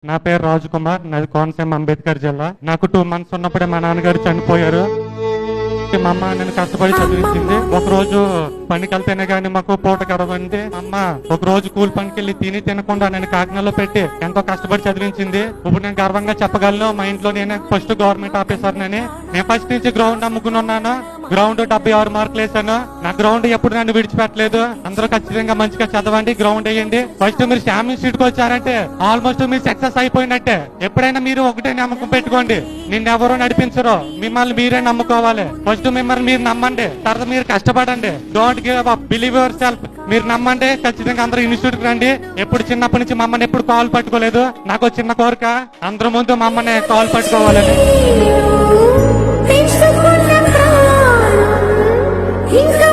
నా పేరు రాజ్ కుమార్, నాది కోనసీమ అంబేద్కర్ జిల్లా. నాకు 2 months ఉన్నప్పుడే మా నాన్నగారు చనిపోయారు. మా అమ్మ నన్ను కష్టపడి చదివించింది. ఒక రోజు పనికి వెళ్తేనే గానీ మాకు పూట గడవండి. మా అమ్మ ఒక రోజు కూలి పనికి వెళ్ళి తినకుండా నేను కాకినాడలో పెట్టి ఎంతో కష్టపడి చదివించింది. ఇప్పుడు నేను గర్వంగా చెప్పగలను, మా ఇంట్లో నేనే ఫస్ట్ గవర్నమెంట్ ఆఫీసర్ నని. నేను ఫస్ట్ నుంచి గ్రౌండ్ నమ్ముకుని ఉన్నాను. గ్రౌండ్ 76 మార్కులు వేసాను. నా గ్రౌండ్ ఎప్పుడు నన్ను విడిచిపెట్టలేదు. అందరూ ఖచ్చితంగా మంచిగా చదవండి, గ్రౌండ్ వేయండి. ఫస్ట్ మీరు ఛాంపియన్ సీట్ కి వచ్చారంటే ఆల్మోస్ట్ మీరు సక్సెస్ అయిపోయినట్టే. ఎప్పుడైనా మీరు ఒకటే నమ్మకం పెట్టుకోండి, నిన్నెవరూ నడిపించరు, మిమ్మల్ని మీరే నమ్ముకోవాలి. ఫస్ట్ మిమ్మల్ని మీరు నమ్మండి, తర్వాత మీరు కష్టపడండి. Don't give up, believe your self. మీరు నమ్మండి, ఖచ్చితంగా అందరూ ఇన్స్టిట్యూట్ కి రండి. ఎప్పుడు చిన్నప్పటి నుంచి మా అమ్మని ఎప్పుడు కాల్ పట్టుకోలేదు. నాకు చిన్న కోరిక, అందరి ముందు మా అమ్మని కాల్ పట్టుకోవాలని. ఇంకా